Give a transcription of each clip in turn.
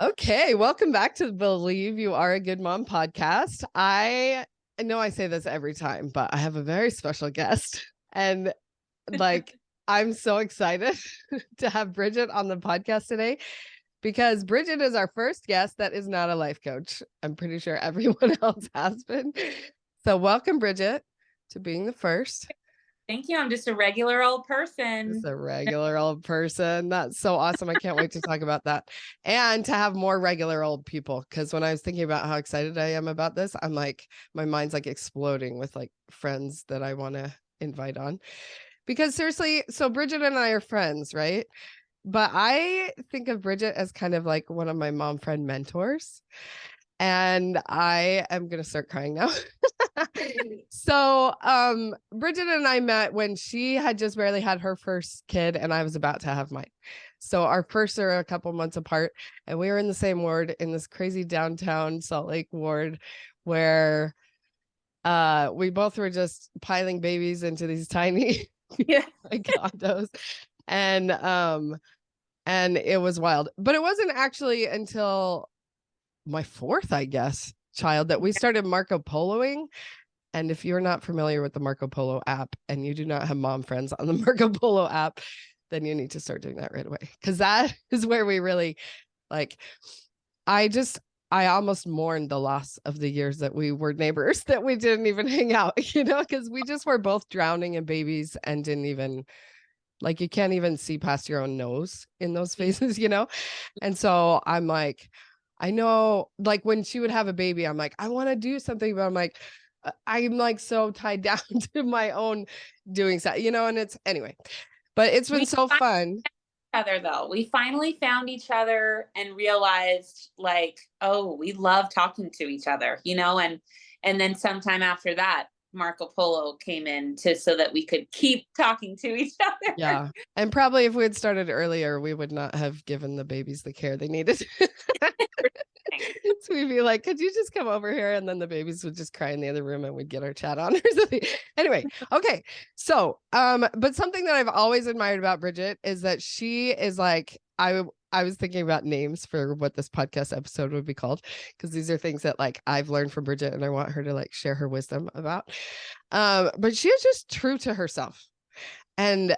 Okay, welcome back to the Believe You Are a Good Mom podcast. I know I say this every time, but I have a very special guest. And like, I'm so excited to have Bridget on the podcast today because Bridget is our first guest that is not a life coach. I'm pretty sure everyone else has been. So, welcome, Bridget, to being the first. Thank you. I'm just a regular old Just person. a regular old person. That's so awesome. I can't wait to talk about that and to have more regular old people. Because when I was thinking about how excited I am about this, I'm like, my mind's like exploding with like friends that I want to invite on. Because seriously, so Bridget and I are friends, right? But I think of Bridget as kind of like one of my mom friend mentors. And I am going to start crying now. So Bridget and I met when she had just barely had her first kid and I was about to have mine. So our firsts are a couple months apart, and we were in the same ward in this crazy downtown Salt Lake ward where we both were just piling babies into these tiny Yeah. condos. And it was wild. But it wasn't actually until my fourth, I guess, child that we started Marco Poloing. And if you're not familiar with the Marco Polo app and you do not have mom friends on the Marco Polo app, then you need to start doing that right away. Because that is where we really like, I almost mourned the loss of the years that we were neighbors, that we didn't even hang out, because we just were both drowning in babies and didn't even, like, you can't even see past your own nose in those faces. And so I'm like, I know, like when she would have a baby, I'm like, I want to do something, but I'm like so tied down to my own doing stuff, and it's anyway, but it's been We so found fun. each other though. We finally found each other and realized like, oh, we love talking to each other, and then sometime after that, Marco Polo came in so that we could keep talking to each other. Yeah. And probably if we had started earlier, we would not have given the babies the care they needed. So we'd be like, could you just come over here? And then the babies would just cry in the other room and we'd get our chat on or something. Anyway, okay. So, but something that I've always admired about Bridget is that she is like, I was thinking about names for what this podcast episode would be called, because these are things that like I've learned from Bridget and I want her to like share her wisdom about. But she is just true to herself. And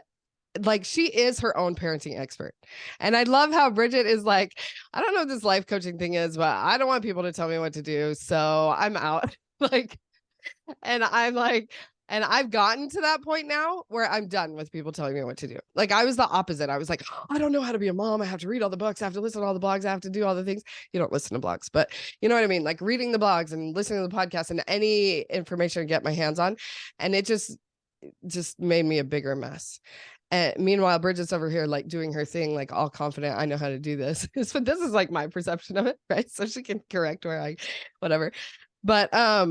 like she is her own parenting expert. And I love how Bridget is like, I don't know what this life coaching thing is, but I don't want people to tell me what to do. So I'm out. Like, and I'm like, and I've gotten to that point now where I'm done with people telling me what to do. Like I was the opposite. I was like, I don't know how to be a mom. I have to read all the books. I have to listen to all the blogs. I have to do all the things. You don't listen to blogs, but you know what I mean? Like reading the blogs and listening to the podcast and any information I get my hands on. And it just made me a bigger mess. And meanwhile, Bridget's over here like doing her thing, like all confident. I know how to do this. So this is like my perception of it, right? So she can correct where whatever. But I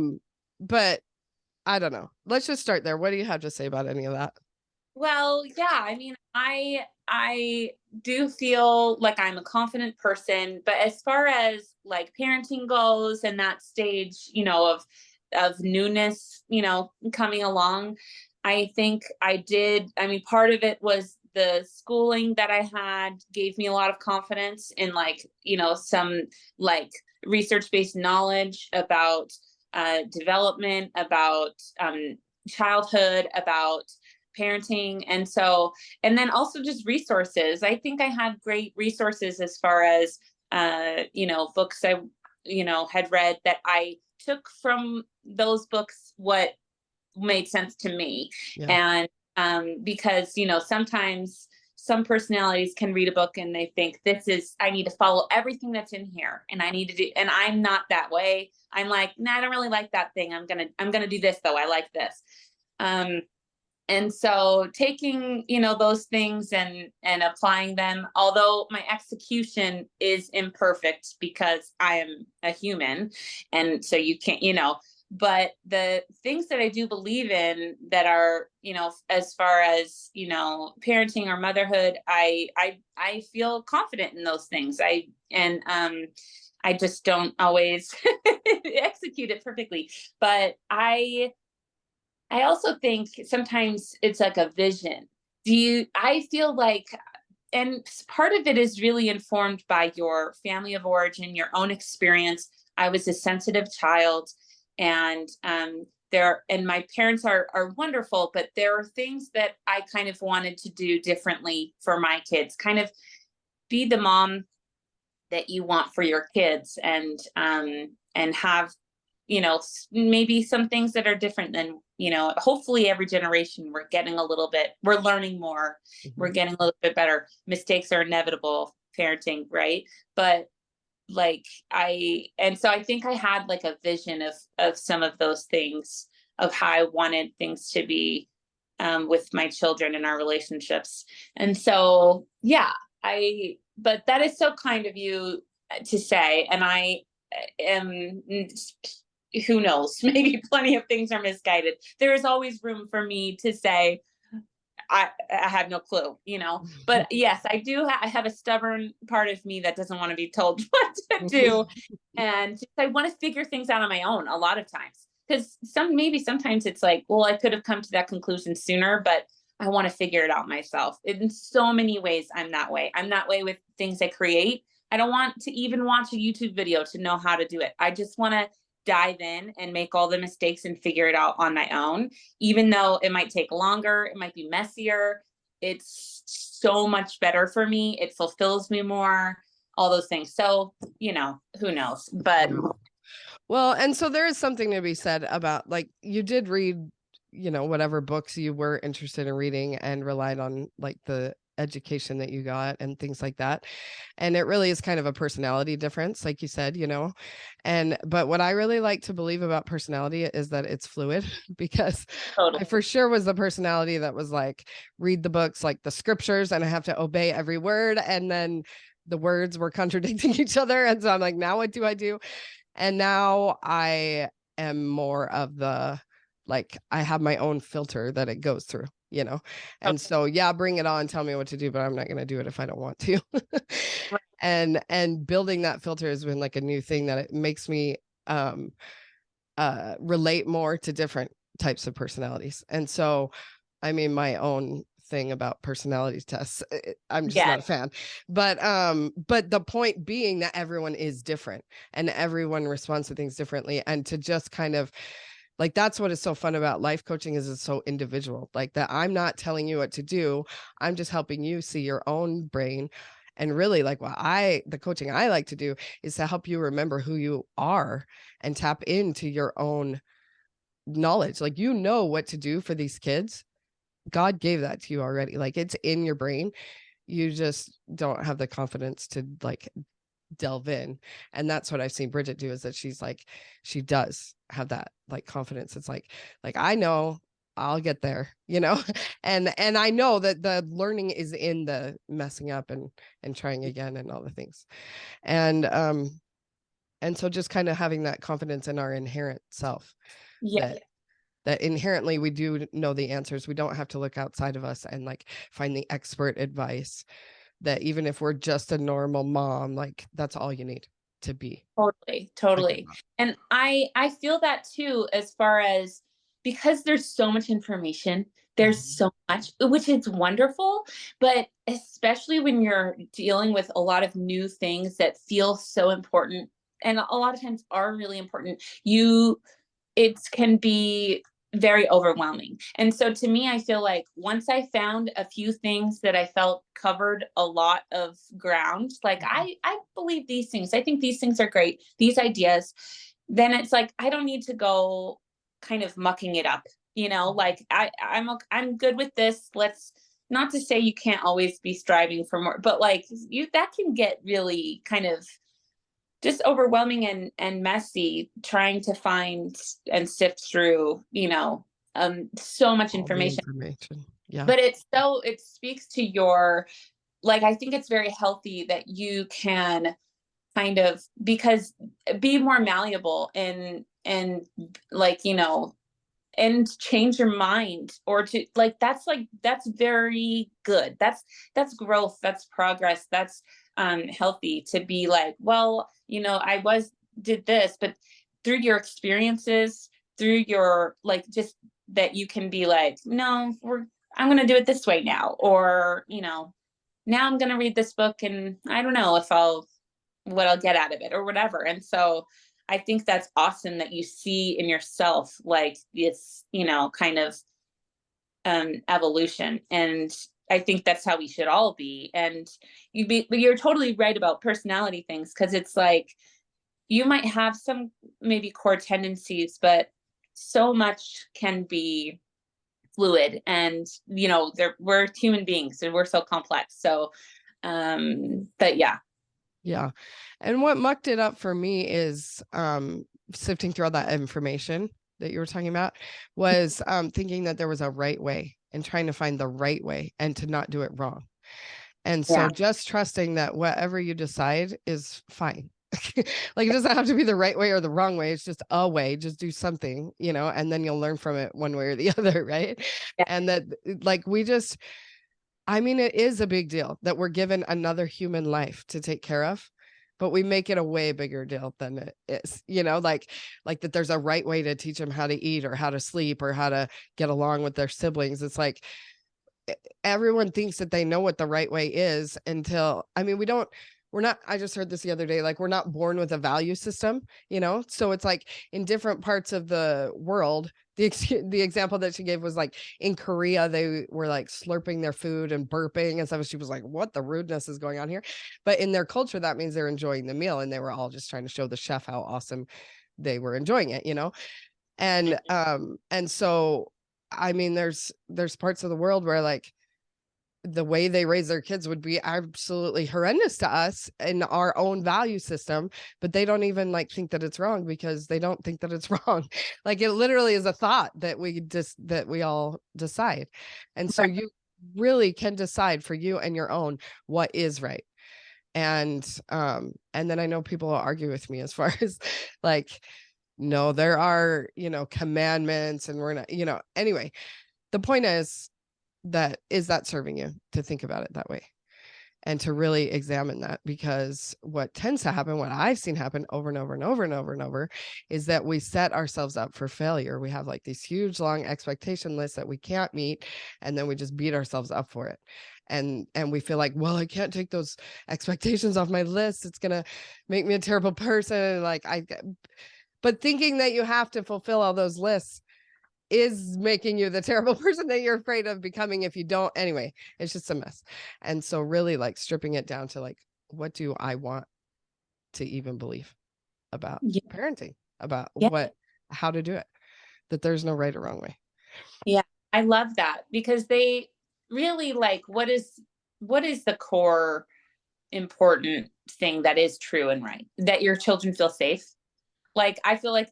don't know. Let's just start there. What do you have to say about any of that? Well, yeah, I mean, I do feel like I'm a confident person, but as far as like parenting goes and that stage, of newness, coming along, I think I mean, part of it was the schooling that I had gave me a lot of confidence in like, some like research-based knowledge about development, about childhood, about parenting. And then also just resources. I think I had great resources as far as, books I, had read that I took from those books what made sense to me. Yeah. And because, sometimes some personalities can read a book and they think I need to follow everything that's in here and I need to do, and I'm not that way. I'm like, nah, I don't really like that thing. I'm going to do this though. I like this. And so taking, those things and applying them, although my execution is imperfect because I am a human. And so you can't, but the things that I do believe in that are, as far as, parenting or motherhood, I feel confident in those things. I just don't always execute it perfectly, but I also think sometimes it's like a vision. I feel like part of it is really informed by your family of origin, your own experience. I was a sensitive child, and my parents are wonderful, but there are things that I kind of wanted to do differently for my kids, kind of be the mom that you want for your kids, and have, maybe some things that are different than, hopefully every generation we're learning more, we're getting a little bit better. Mistakes are inevitable, parenting, right? But so I think I had like a vision of some of those things, of how I wanted things to be with my children and our relationships. And so, yeah, but that is so kind of you to say. And I am, who knows, maybe plenty of things are misguided. There is always room for me to say, I have no clue, but yes, I do. I have a stubborn part of me that doesn't want to be told what to do. And I want to figure things out on my own a lot of times, because sometimes it's like, well, I could have come to that conclusion sooner, but I want to figure it out myself. In so many ways, I'm that way. I'm that way with things I create. I don't want to even watch a YouTube video to know how to do it. I just want to dive in and make all the mistakes and figure it out on my own, even though it might take longer, it might be messier. It's so much better for me. It fulfills me more, all those things. So, who knows, but. Well, and so there is something to be said about, like, you did read, whatever books you were interested in reading and relied on like the education that you got and things like that. And it really is kind of a personality difference, like you said, but what I really like to believe about personality is that it's fluid, because Totally. I for sure was the personality that was like, read the books like the scriptures and I have to obey every word, and then the words were contradicting each other, and so I'm like, now what do I do? And now I am more of the, like, I have my own filter that it goes through, and so, yeah, bring it on, tell me what to do, but I'm not going to do it if I don't want to. And building that filter has been like a new thing that it makes me relate more to different types of personalities. And so, I mean, my own thing about personality tests, I'm just not a fan, but the point being that everyone is different and everyone responds to things differently, and to just kind of, like, that's what is so fun about life coaching, is it's so individual, like that I'm not telling you what to do. I'm just helping you see your own brain. And really, like, the coaching I like to do is to help you remember who you are and tap into your own knowledge. Like, what to do for these kids. God gave that to you already. Like, it's in your brain. You just don't have the confidence to like delve in. And that's what I've seen Bridget do, is that she's like, she does have that like confidence. It's like I know I'll get there, and I know that the learning is in the messing up and trying again and all the things. And so just kind of having that confidence in our inherent self, that inherently we do know the answers. We don't have to look outside of us and like find the expert advice. That even if we're just a normal mom, like, that's all you need to be. Totally. And I feel that too, as far as, because there's so much information, there's so much, which is wonderful, but especially when you're dealing with a lot of new things that feel so important, and a lot of times are really important, it can be very overwhelming. And so to me, I feel like once I found a few things that I felt covered a lot of ground, like I believe these things, I think these things are great, these ideas, then it's like, I don't need to go kind of mucking it up, like I'm good with this. Let's, not to say you can't always be striving for more, but like that can get really kind of just overwhelming and messy, trying to find and sift through, so much information. Yeah. But it speaks to your, like, I think it's very healthy that you can kind of, because be more malleable and like, and change your mind, or to that's very good. That's growth, that's progress, that's healthy to be like, well, I did this, but through your experiences, through your, like, just that you can be like, no, I'm going to do it this way now, or, now I'm going to read this book and I don't know if what I'll get out of it or whatever. And so I think that's awesome that you see in yourself like this, kind of evolution. And I think that's how we should all be. And but you're totally right about personality things, because it's like you might have some maybe core tendencies, but so much can be fluid. And we're human beings and we're so complex. So but Yeah. And what mucked it up for me is sifting through all that information that you were talking about, was thinking that there was a right way and trying to find the right way and to not do it wrong. And so just trusting that whatever you decide is fine. Like, it doesn't have to be the right way or the wrong way. It's just a way. Just do something, and then you'll learn from it one way or the other. Right. Yeah. And that, like, it is a big deal that we're given another human life to take care of, but we make it a way bigger deal than it is, like that there's a right way to teach them how to eat or how to sleep or how to get along with their siblings. It's like everyone thinks that they know what the right way is until, we're not, I just heard this the other day, like, we're not born with a value system, so it's like in different parts of the world. The example that she gave was like in Korea, they were like slurping their food and burping and stuff. She was like, what the rudeness is going on here? But in their culture, that means they're enjoying the meal, and they were all just trying to show the chef how awesome they were enjoying it, and so there's parts of the world where like the way they raise their kids would be absolutely horrendous to us in our own value system, but they don't even like think that it's wrong because they don't think that it's wrong. Like, it literally is a thought that we all decide. And so you really can decide for you and your own what is right. And then I know people will argue with me as far as like, no, there are, commandments, and we're not, anyway, the point is that serving you to think about it that way and to really examine that? Because what tends to happen, what I've seen happen over and over and over and over and over, is that we set ourselves up for failure. We have like these huge, long expectation lists that we can't meet, and then we just beat ourselves up for it. And we feel like, well, I can't take those expectations off my list. It's going to make me a terrible person. But thinking that you have to fulfill all those lists is making you the terrible person that you're afraid of becoming if you don't. Anyway, it's just a mess. And so really like stripping it down to like, what do I want to even believe about parenting, about how to do it, that there's no right or wrong way. Yeah, I love that, because they really like, what is the core important thing that is true and right, that your children feel safe. Like, I feel like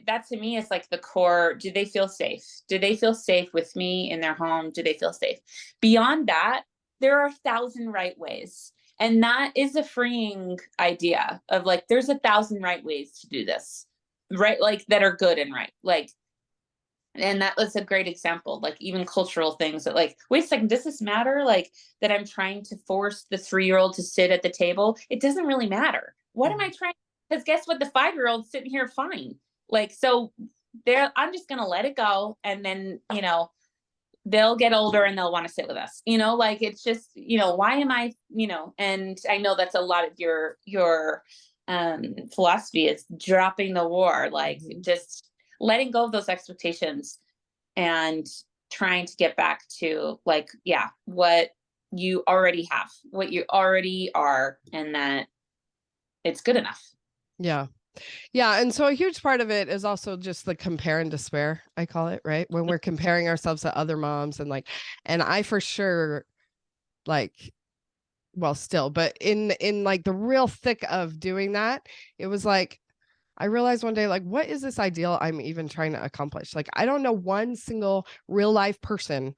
that to me is like the core. Do they feel safe? Do they feel safe with me in their home? Do they feel safe? Beyond that, there are 1,000 right ways. And that is a freeing idea of like, there's 1,000 right ways to do this, right? Like, that are good and right. Like, and that was a great example, like even cultural things that like, wait a second, does this matter? Like, that I'm trying to force the 3-year-old to sit at the table. It doesn't really matter. What am I trying? Because guess what? The 5-year-old's sitting here fine. Like, so I'm just going to let it go. And then, they'll get older and they'll want to sit with us, like, it's just, why am I, and I know that's a lot of your philosophy is dropping the war, like just letting go of those expectations and trying to get back to like, what you already have, what you already are, and that it's good enough. Yeah. Yeah. And so a huge part of it is also just the compare and despair, I call it, right? When we're comparing ourselves to other moms and I for sure, like, well, still, but in like the real thick of doing that, it was like, I realized one day, like, what is this ideal I'm even trying to accomplish? Like, I don't know one single real life person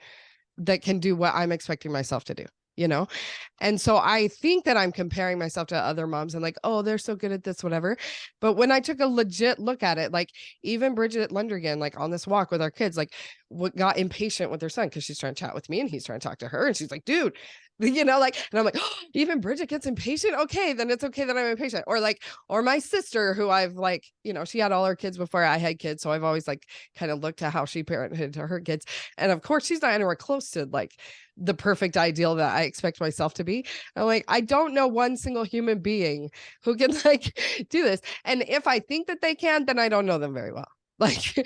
that can do what I'm expecting myself to do. And so I think that I'm comparing myself to other moms and like, oh, they're so good at this, whatever. But when I took a legit look at it, like even Bridget Lundrigan, like on this walk with our kids, like what got impatient with her son because she's trying to chat with me and he's trying to talk to her. And she's like, dude, like, and I'm like, oh, even Bridget gets impatient. Okay, then it's okay that I'm impatient. Or like, or my sister, who I've like, she had all her kids before I had kids. So I've always like kind of looked at how she parented to her kids. And of course, she's not anywhere close to like the perfect ideal that I expect myself to be. I'm like, I don't know one single human being who can like do this. And if I think that they can, then I don't know them very well. Like,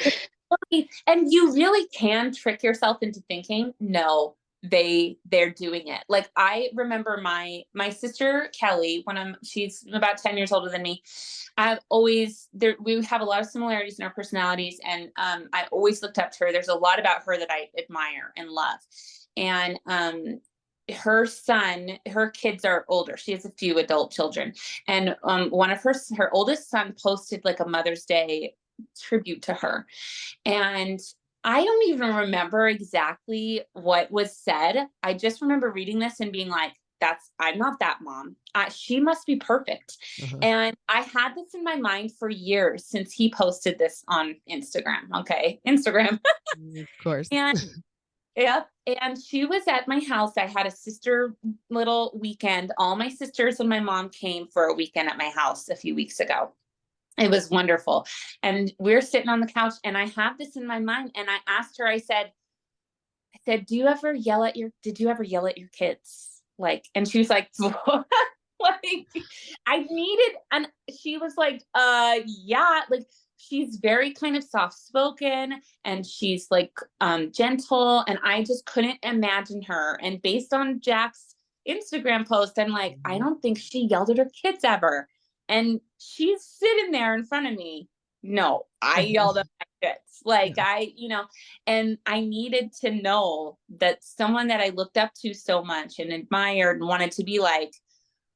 and you really can trick yourself into thinking, no, they're doing it. Like, I remember my sister Kelly, she's about 10 years older than me. We have a lot of similarities in our personalities, and I always looked up to her. There's a lot about her that I admire and love. And her kids are older. She has a few adult children, and one of her oldest son posted like a Mother's Day tribute to her. And I don't even remember exactly what was said. I just remember reading this and being like, I'm not that mom. She must be perfect. Uh-huh. And I had this in my mind for years since he posted this on Instagram. Okay. Instagram. Of course. And yep. And she was at my house. I had a sister little weekend. All my sisters and my mom came for a weekend at my house a few weeks ago. It was wonderful. And we're sitting on the couch, and I have this in my mind. And I asked her, I said, did you ever yell at your kids? Like, and she was like, what? Like, and she was like, yeah, like, she's very kind of soft-spoken, and she's like, gentle. And I just couldn't imagine her. And based on Jack's Instagram post, I'm like, I don't think she yelled at her kids ever. And she's sitting there in front of me. No, I yelled at my kids. Like, and I needed to know that someone that I looked up to so much and admired and wanted to be like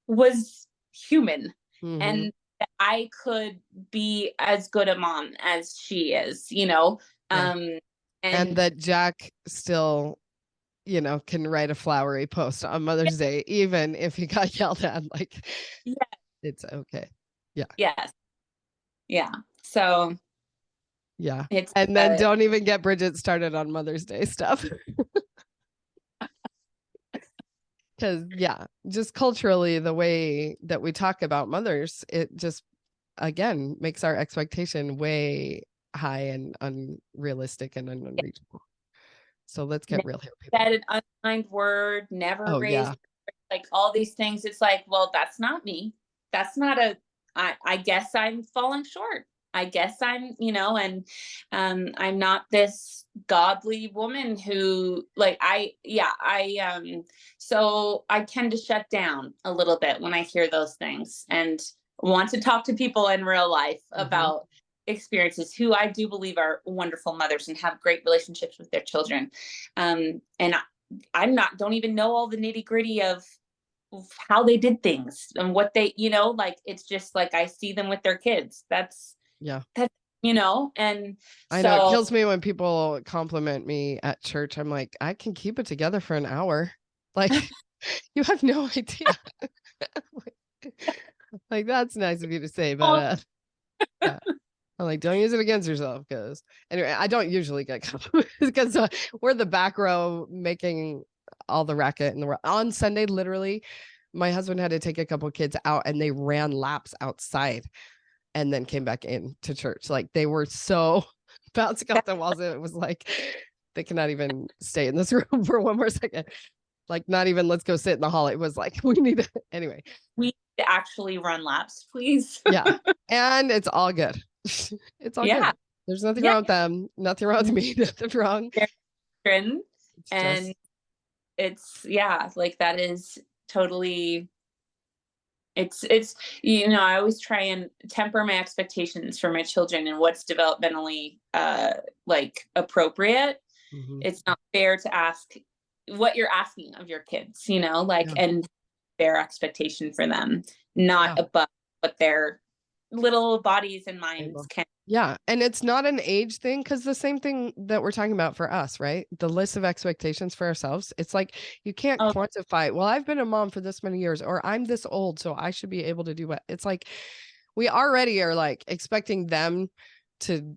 was human. Mm-hmm. And that I could be as good a mom as she is, and that Jack still, can write a flowery post on Mother's Day, even if he got yelled at. Like, yeah. It's okay. Yeah. Yes. Yeah. So yeah. And then don't even get Bridget started on Mother's Day stuff. Because just culturally, the way that we talk about mothers, it just, again, makes our expectation way high and unrealistic and unreachable. So let's get real here, people. Said an unkind word, never raised, like all these things. It's like, well, that's not me. That's not I guess I'm falling short. I guess I'm, and I'm not this godly woman who so I tend to shut down a little bit when I hear those things and want to talk to people in real life about experiences who I do believe are wonderful mothers and have great relationships with their children. And don't even know all the nitty gritty of how they did things and what they, like, it's just like, I see them with their kids. And I know it kills me when people compliment me at church. I'm like, I can keep it together for an hour. Like, you have no idea. Like, that's nice of you to say, but I'm like, don't use it against yourself. Because anyway, I don't usually get compliments because we're the back row making all the racket in the world. On Sunday, literally, my husband had to take a couple of kids out, and they ran laps outside and then came back in to church. Like, they were so bouncing off the walls. It was like, they cannot even stay in this room for one more second. Like, not even, let's go sit in the hall. It was like, we need to, anyway. We need to actually run laps, please. Yeah. And it's all good. It's all good. There's nothing wrong with them. Nothing wrong with me. Nothing wrong. And it's like, that is totally, it's I always try and temper my expectations for my children and what's developmentally like appropriate. It's not fair to ask what you're asking of your kids, and their expectation for them, not above what their little bodies and minds can. Yeah. And it's not an age thing, because the same thing that we're talking about for us, right? The list of expectations for ourselves. It's like, you can't quantify, well, I've been a mom for this many years, or I'm this old, so I should be able to do what. It's like, we already are like expecting them to,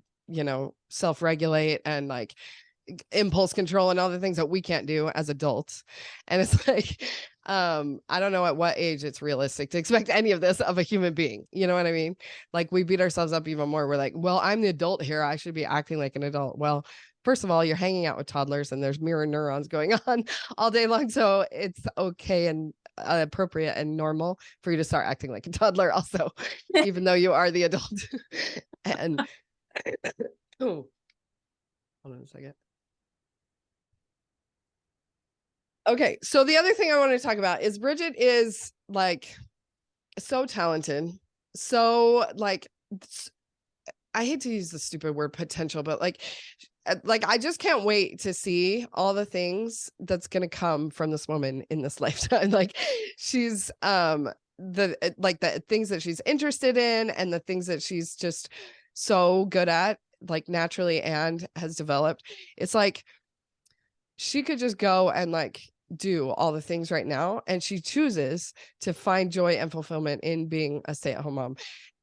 self-regulate and like impulse control and all the things that we can't do as adults. And it's like, I don't know at what age it's realistic to expect any of this of a human being. You know what I mean? Like we beat ourselves up even more. We're like, well, I'm the adult here. I should be acting like an adult. Well, first of all, you're hanging out with toddlers and there's mirror neurons going on all day long. So it's okay and appropriate and normal for you to start acting like a toddler also, even though you are the adult. And oh, hold on a second. Okay, so the other thing I want to talk about is Bridget is like so talented, so like I hate to use the stupid word potential, but like I just can't wait to see all the things that's going to come from this woman in this lifetime. Like she's the things that she's interested in and the things that she's just so good at, like naturally, and has developed. It's like she could just go and like do all the things right now, and she chooses to find joy and fulfillment in being a stay-at-home mom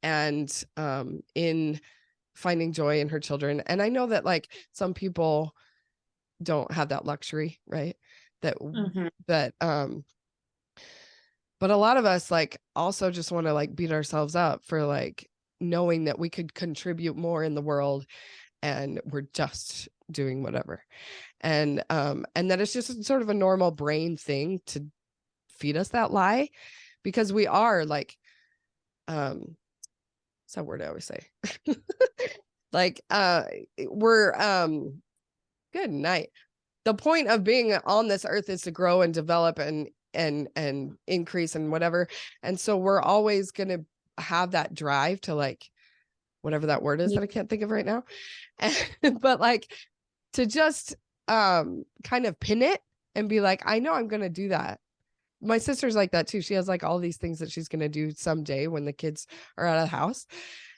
and in finding joy in her children. And I know that like some people don't have that luxury, right? That but a lot of us like also just want to like beat ourselves up for like knowing that we could contribute more in the world and we're just doing whatever. And that it's just sort of a normal brain thing to feed us that lie, because we are like what's that word I always say? Like we're good night. The point of being on this earth is to grow and develop and increase and whatever. And so we're always going to have that drive to like whatever that word is that I can't think of right now. But like to just kind of pin it and be like, I know I'm going to do that. My sister's like that too. She has like all these things that she's going to do someday when the kids are out of the house.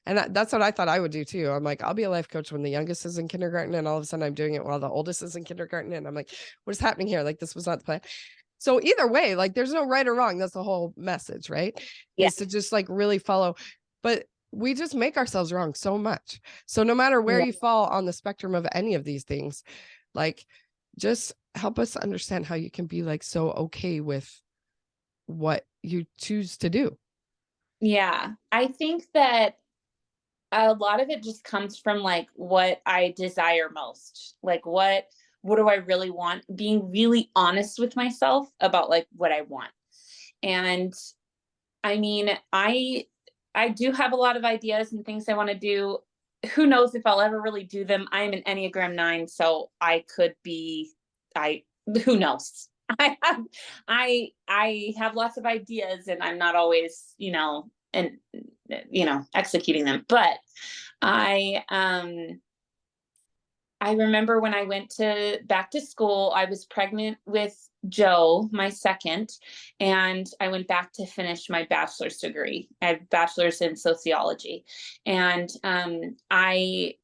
And that's what I thought I would do too. I'm like, I'll be a life coach when the youngest is in kindergarten, and all of a sudden I'm doing it while the oldest is in kindergarten. And I'm like, what is happening here? Like, this was not the plan. So either way, like there's no right or wrong. That's the whole message, right? Yeah. Is to just like really follow. But we just make ourselves wrong so much. So no matter where you fall on the spectrum of any of these things, like just help us understand how you can be like so okay with what you choose to do. Yeah, I think that a lot of it just comes from like what I desire most. Like what do I really want? Being really honest with myself about like what I want. And I mean, I do have a lot of ideas and things I want to do. Who knows if I'll ever really do them? I'm an Enneagram 9, so I could be who knows? I have lots of ideas and I'm not always, executing them. But I remember when I went back to school, I was pregnant with Joe, my second, and I went back to finish my bachelor's degree. I have a bachelor's in sociology. And I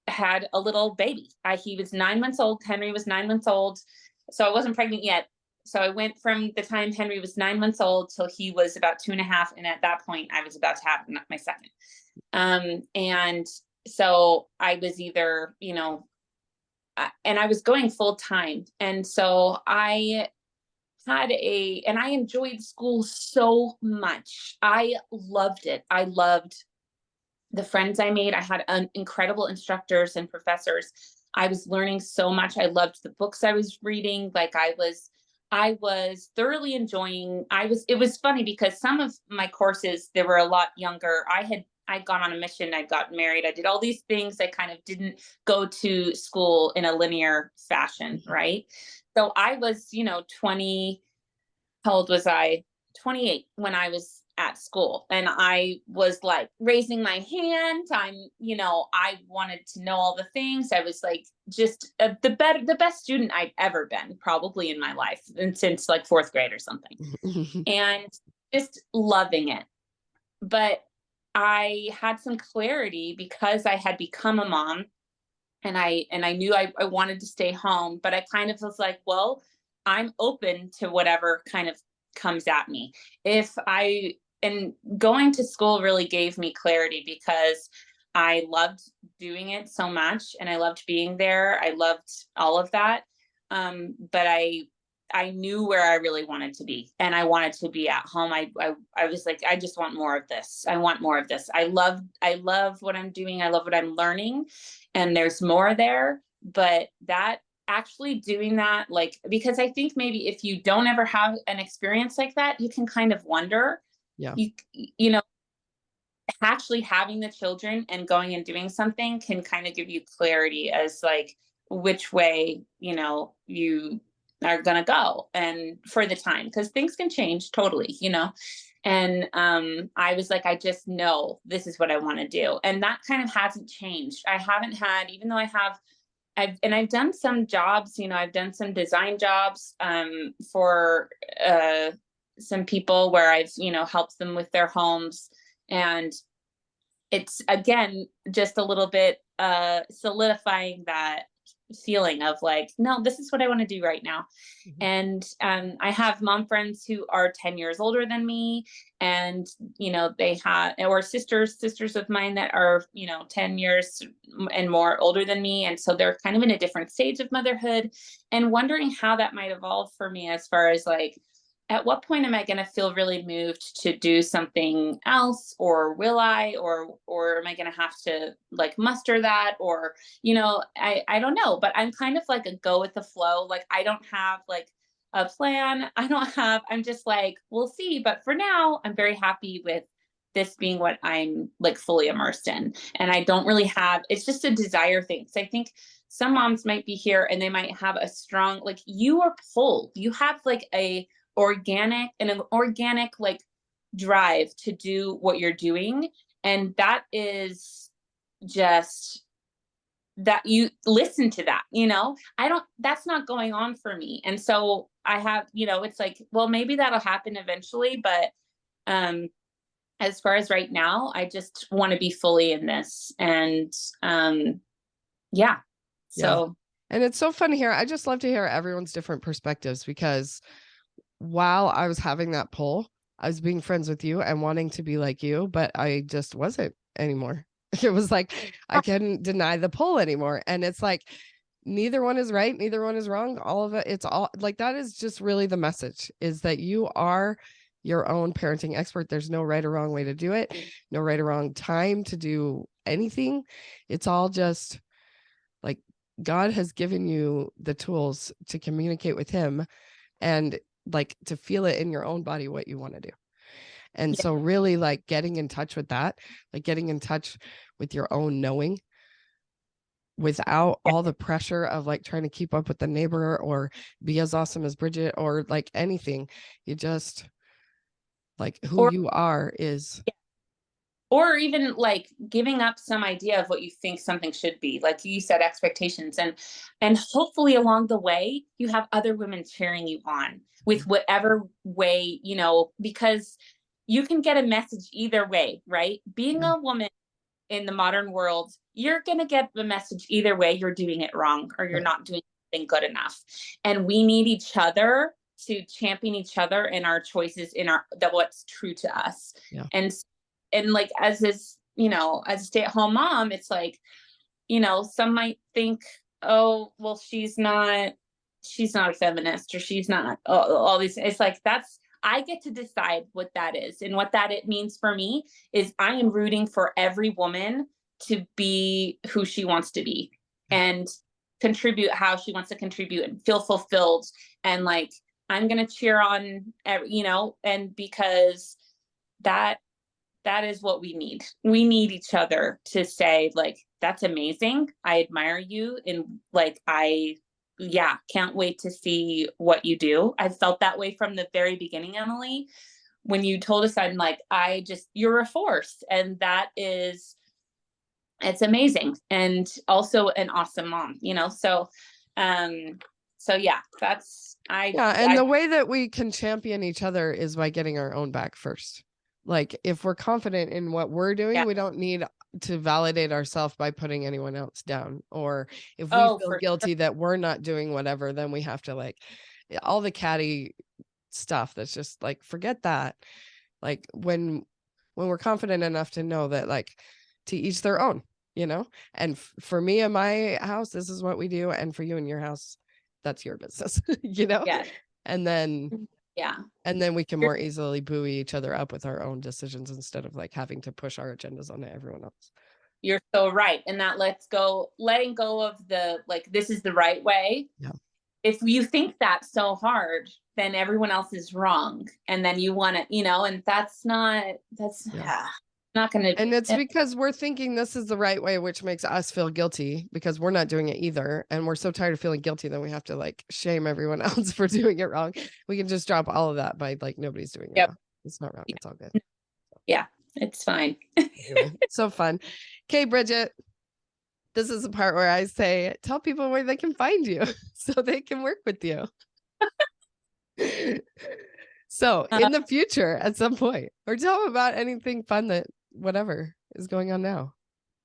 had a little baby. He was 9 months old. Henry was 9 months old. So I wasn't pregnant yet. So I went from the time Henry was 9 months old till he was about 2.5. And at that point, I was about to have my second. And so I was either, and I was going full time. And so I enjoyed school so much. I loved it. I loved the friends I made. I had incredible instructors and professors. I was learning so much. I loved the books I was reading. Like I was thoroughly enjoying. It was funny because some of my courses, they were a lot younger. I'd gone on a mission. I'd gotten married. I did all these things. I kind of didn't go to school in a linear fashion, right? So I was, 20, how old was I? 28 when I was at school. And I was like raising my hand. I wanted to know all the things. I was like just the best student I'd ever been probably in my life, and since like fourth grade or something. And just loving it. But I had some clarity because I had become a mom, and I knew I wanted to stay home, but I kind of was like, well, I'm open to whatever kind of comes at me. And going to school really gave me clarity because I loved doing it so much and I loved being there. I loved all of that. But I I knew where I really wanted to be, and I wanted to be at home. I was like, I just want more of this. I want more of this. I love what I'm doing. I love what I'm learning, and there's more there. But that actually doing that, like, because I think maybe if you don't ever have an experience like that, you can kind of wonder, Yeah. you know, actually having the children and going and doing something can kind of give you clarity as like which way, you know, you are going to go, and for the time, because things can change totally, you know. And I was like, I just know this is what I want to do, and that kind of hasn't changed. I haven't had, even though I've done some jobs, you know, I've done some design jobs for some people where I've, you know, helped them with their homes. And it's, again, just a little bit solidifying that feeling of like, no, this is what I want to do right now. And I have mom friends who are 10 years older than me, and you know, they have, or sisters of mine that are, you know, 10 years and more older than me, and so they're kind of in a different stage of motherhood, and wondering how that might evolve for me, as far as like, at what point am I going to feel really moved to do something else, or will I, or am I going to have to like muster that, or, you know, I don't know, but I'm kind of like a go with the flow. Like, I don't have like a plan. I'm just like, we'll see. But for now, I'm very happy with this being what I'm like fully immersed in. And I don't really have, it's just a desire thing. So I think some moms might be here and they might have a strong, like, you are pulled, you have like an organic like drive to do what you're doing. And that is just that, you listen to that, you know. That's not going on for me. And so I have, you know, it's like, well, maybe that'll happen eventually, but as far as right now, I just want to be fully in this. And yeah. So and it's so fun to hear. I just love to hear everyone's different perspectives, because while I was having that pull, I was being friends with you and wanting to be like you, but I just wasn't anymore. It was like, I couldn't deny the pull anymore. And it's like, neither one is right, neither one is wrong. All of it, it's all like, that is just really the message, is that you are your own parenting expert. There's no right or wrong way to do it, no right or wrong time to do anything. It's all just like, God has given you the tools to communicate with him, and like to feel it in your own body what you want to do. And so really like getting in touch with that, like getting in touch with your own knowing without all the pressure of like trying to keep up with the neighbor or be as awesome as Bridget or like anything. You just like who you are is. Or even like giving up some idea of what you think something should be, like you said, expectations, and hopefully along the way you have other women cheering you on with whatever way, you know, because you can get a message either way, right? Being a woman in the modern world, you're going to get the message either way. You're doing it wrong, or you're not doing anything good enough. And we need each other to champion each other in our choices, in our, that what's true to us. And like, as this, you know, as a stay-at-home mom, it's like, you know, some might think, oh, well, she's not a feminist, or she's not all these. It's like, I get to decide what that is. And what that it means for me is I am rooting for every woman to be who she wants to be, and contribute how she wants to contribute, and feel fulfilled. And like, I'm going to cheer on, you know, and because that is what we need. We need each other to say like, that's amazing. I admire you. And like, can't wait to see what you do. I felt that way from the very beginning, Emily, when you told us. I'm like, you're a force. And it's amazing. And also an awesome mom, you know? So yeah, the way that we can champion each other is by getting our own back first. Like, if we're confident in what we're doing, we don't need to validate ourselves by putting anyone else down. Or if we feel guilty that we're not doing whatever, then we have to like all the catty stuff. That's just like, forget that. Like when we're confident enough to know that, like, to each their own, you know. And for me in my house, this is what we do, and for you in your house, that's your business. You know. And then Yeah. And then we can more easily buoy each other up with our own decisions instead of like having to push our agendas onto everyone else. You're so right. And that letting go of the, like, this is the right way. Yeah. If you think that's so hard, then everyone else is wrong. And then you want to, and that's not going to. And it's because we're thinking this is the right way, which makes us feel guilty because we're not doing it either. And we're so tired of feeling guilty, then we have to like shame everyone else for doing it wrong. We can just drop all of that by like, nobody's doing it wrong. It's not wrong. It's all good. Yeah, it's fine. Anyway, so fun. Okay, Bridget, this is the part where I say, tell people where they can find you so they can work with you. So in the future, at some point, or tell them about anything fun that whatever is going on now.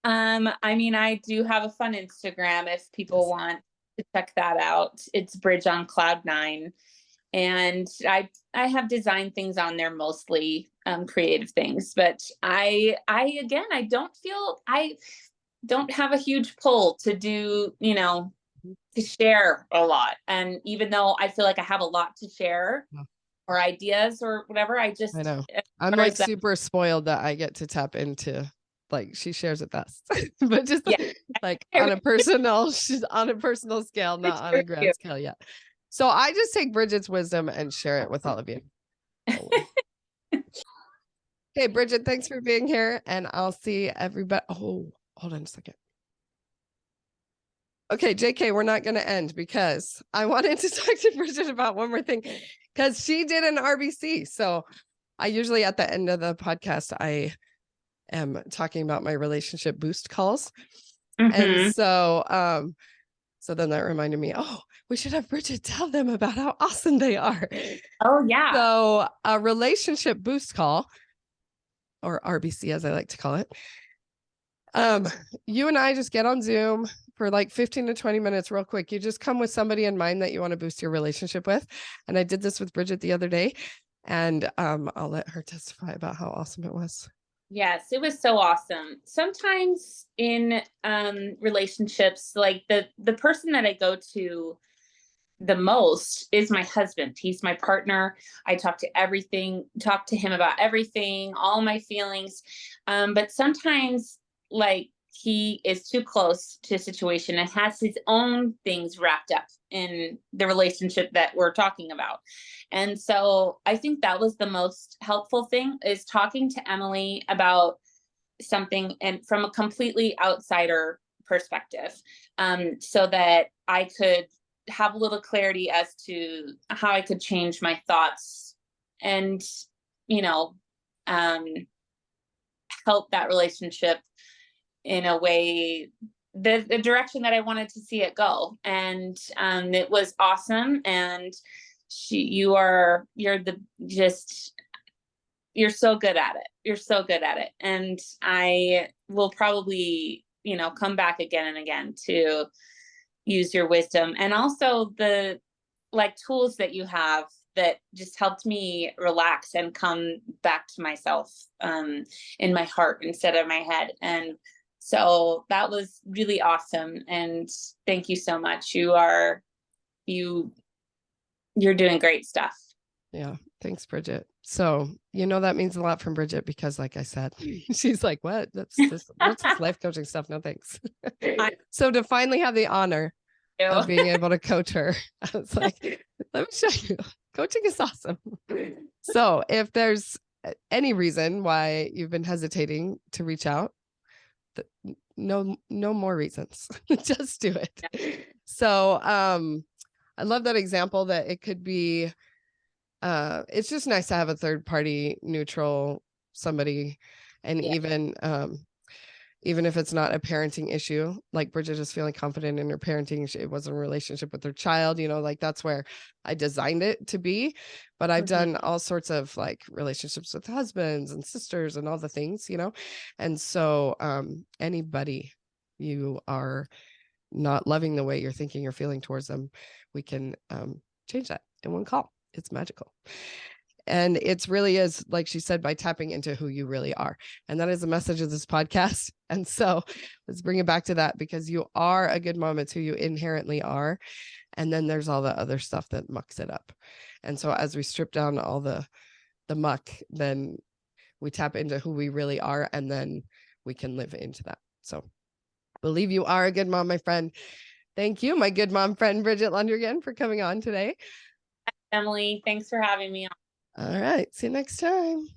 I mean, I do have a fun Instagram if people want to check that out. It's Bridge on Cloud 9. And I have designed things on there, mostly creative things, but I don't have a huge pull to do, to share a lot. And even though I feel like I have a lot to share or ideas or whatever, I know I'm like super spoiled that I get to tap into, like, she shares it best, but just like on a personal scale, not on a grand scale yet. So I just take Bridget's wisdom and share it with all of you. Okay, Bridget, thanks for being here, and I'll see everybody. Oh, hold on a second. Okay, JK, we're not going to end because I wanted to talk to Bridget about one more thing because she did an RBC. So I usually at the end of the podcast, I am talking about my relationship boost calls. And so, so then that reminded me, oh, we should have Bridget tell them about how awesome they are. Oh, yeah. So a relationship boost call, or RBC, as I like to call it. You and I just get on Zoom for like 15 to 20 minutes real quick. You just come with somebody in mind that you want to boost your relationship with. And I did this with Bridget the other day, and I'll let her testify about how awesome it was. Yes, it was so awesome. Sometimes in relationships, like the person that I go to the most is my husband. He's my partner. I talk to him about everything, all my feelings. But sometimes, like, he is too close to a situation and has his own things wrapped up in the relationship that we're talking about. And so I think that was the most helpful thing, is talking to Emily about something and from a completely outsider perspective, so that I could have a little clarity as to how I could change my thoughts and, help that relationship in a way, the direction that I wanted to see it go. And it was awesome. And you're so good at it. You're so good at it. And I will probably, come back again and again to use your wisdom, and also the tools that you have that just helped me relax and come back to myself in my heart instead of my head. And so that was really awesome. And thank you so much. You're doing great stuff. Yeah. Thanks, Bridget. So, that means a lot from Bridget because, like I said, she's like, what's this life coaching stuff? No, thanks. So to finally have the honor of being able to coach her, I was like, let me show you. Coaching is awesome. So if there's any reason why you've been hesitating to reach out, no more reasons. Just do it. Yeah. So I love that example that it could be, it's just nice to have a third party neutral somebody. And even if it's not a parenting issue, like Bridget is feeling confident in her parenting, it wasn't a relationship with her child, that's where I designed it to be. But I've done all sorts of like relationships with husbands and sisters and all the things, and so anybody you are not loving the way you're thinking or feeling towards them, we can change that in one call. It's magical. And it's really is, like she said, by tapping into who you really are. And that is the message of this podcast. And so let's bring it back to that, because you are a good mom. It's who you inherently are. And then there's all the other stuff that mucks it up. And so as we strip down all the muck, then we tap into who we really are, and then we can live into that. So believe you are a good mom, my friend. Thank you, my good mom friend, Bridget Lundrigan, for coming on today. Emily, thanks for having me on. All right. See you next time.